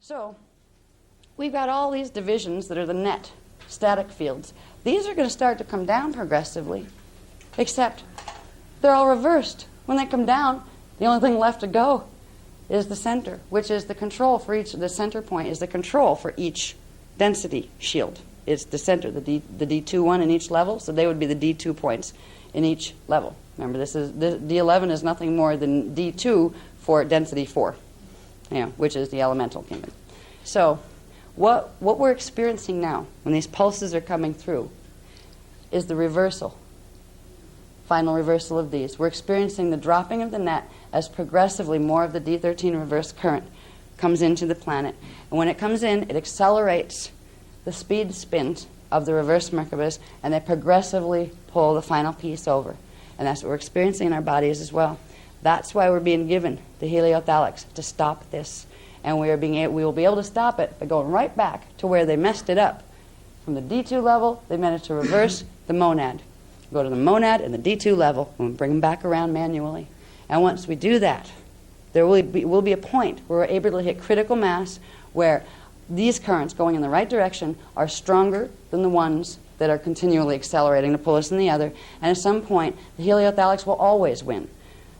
So we've got all these divisions that are the net, static fields. These are going to start to come down progressively, except they're all reversed. When they come down, the only thing left to go is the center, which is the control for each. The center point is the control for each density shield. It's the center, the D2 one in each level, so they would be the D2 points in each level. Remember, the D11 is nothing more than D2 for density 4, which is the elemental kingdom. So what we're experiencing now, when these pulses are coming through, is the reversal, final reversal of these. We're experiencing the dropping of the net as progressively more of the D13 reverse current comes into the planet. And when it comes in, it accelerates the speed spins of the reverse Merkabahs, and they progressively pull the final piece over. And that's what we're experiencing in our bodies as well. That's why we're being given the heliothallics, to stop this. And we will be able to stop it by going right back to where they messed it up. From the D2 level, they managed to reverse the monad. Go to the monad and the D2 level, and we'll bring them back around manually. And once we do that, there will be a point where we're able to hit critical mass where these currents going in the right direction are stronger than the ones that are continually accelerating to pull us in the other. And at some point, the heliothallics will always win,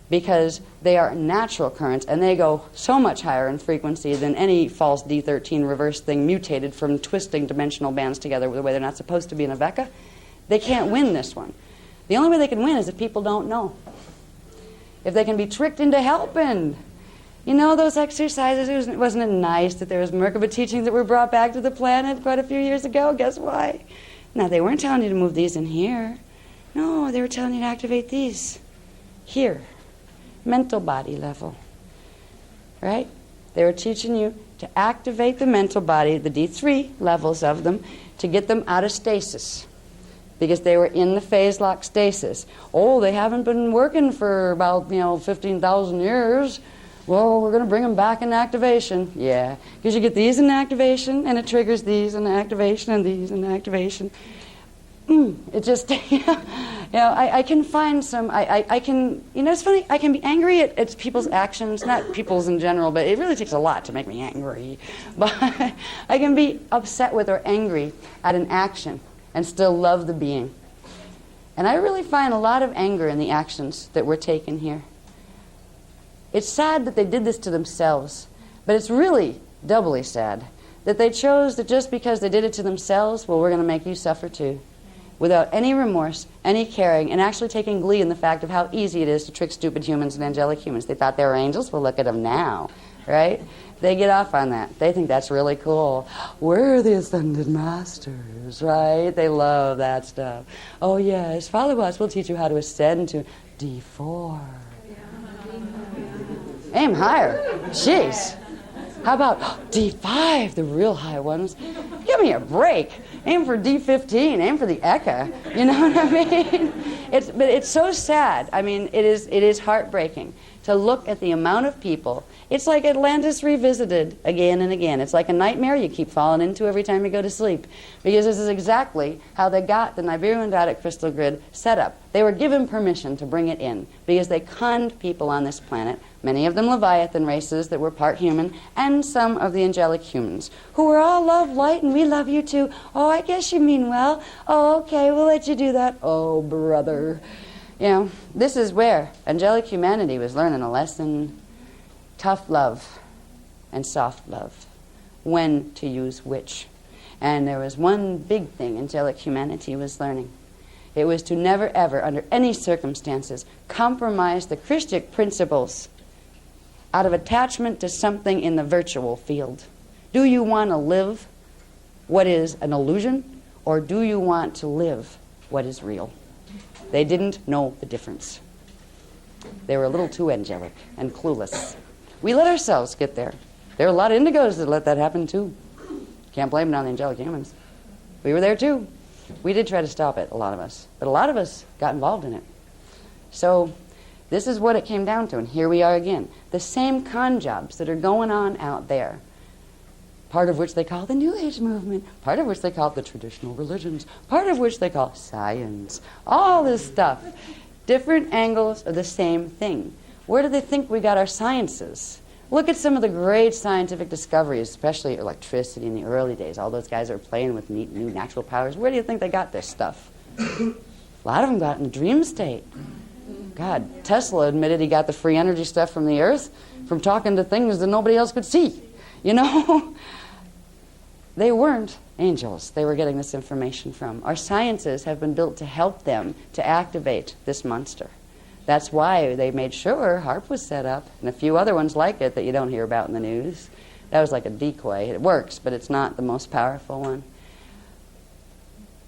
because they are natural currents, and they go so much higher in frequency than any false D13 reverse thing mutated from twisting dimensional bands together the way they're not supposed to be in a Vecca. They can't win this one. The only way they can win is if people don't know. If they can be tricked into helping. Those exercises, wasn't it nice that there was Merkaba teachings that were brought back to the planet quite a few years ago? Guess why? Now, they weren't telling you to move these in here. No, they were telling you to activate these here. Mental body level. Right? They were teaching you to activate the mental body, the D3 levels of them, to get them out of stasis, because they were in the phase lock stasis. Oh, they haven't been working for about 15,000 years. Well, we're going to bring them back in activation. Yeah, because you get these in activation, and it triggers these in activation, and these in activation. It just, I can find some, I can, it's funny, I can be angry at people's actions, not people's in general, but it really takes a lot to make me angry. But I can be upset with or angry at an action and still love the being. And I really find a lot of anger in the actions that were taken here. It's sad that they did this to themselves, but it's really doubly sad that they chose that just because they did it to themselves, well, we're going to make you suffer too, without any remorse, any caring, and actually taking glee in the fact of how easy it is to trick stupid humans and angelic humans. They thought they were angels. Well, look at them now, right? They get off on that. They think that's really cool. We're the ascended masters, right? They love that stuff. Oh, yes, Father Watts will teach you how to ascend to D4. Aim higher. Jeez. How about D5, the real high ones? Give me a break. Aim for D15. Aim for the Eka. You know what I mean? But it's so sad. I mean, it is heartbreaking to look at the amount of people. It's like Atlantis revisited again and again. It's like a nightmare you keep falling into every time you go to sleep. Because this is exactly how they got the Nibiru Dadic crystal grid set up. They were given permission to bring it in because they conned people on this planet, many of them Leviathan races that were part human, and some of the angelic humans, who were all love, light, and we love you too. Oh, I guess you mean well. Oh, okay, we'll let you do that. Oh, brother. This is where angelic humanity was learning a lesson. Tough love and soft love. When to use which. And there was one big thing angelic humanity was learning. It was to never ever, under any circumstances, compromise the Christic principles out of attachment to something in the virtual field. Do you want to live what is an illusion, or do you want to live what is real? They didn't know the difference. They were a little too angelic and clueless. We let ourselves get there. There are a lot of indigos that let that happen too. Can't blame it on the angelic humans. We were there too. We did try to stop it, a lot of us. But a lot of us got involved in it. So this is what it came down to, and here we are again. The same con jobs that are going on out there, part of which they call the New Age movement, part of which they call the traditional religions, part of which they call science, all this stuff. Different angles of the same thing. Where do they think we got our sciences? Look at some of the great scientific discoveries, especially electricity in the early days. All those guys are playing with neat new natural powers. Where do you think they got this stuff? A lot of them got in the dream state. God, Tesla admitted he got the free energy stuff from the earth from talking to things that nobody else could see. You know? They weren't angels they were getting this information from. Our sciences have been built to help them to activate this monster. That's why they made sure HARP was set up, and a few other ones like it that you don't hear about in the news. That was like a decoy. It works, but it's not the most powerful one.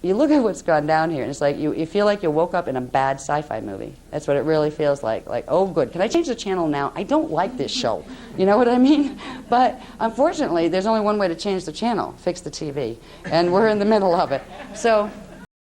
You look at what's gone down here, and it's like you feel like you woke up in a bad sci-fi movie. That's what it really feels like. Like, oh, good. Can I change the channel now? I don't like this show. You know what I mean? But unfortunately, there's only one way to change the channel, fix the TV. And we're in the middle of it. So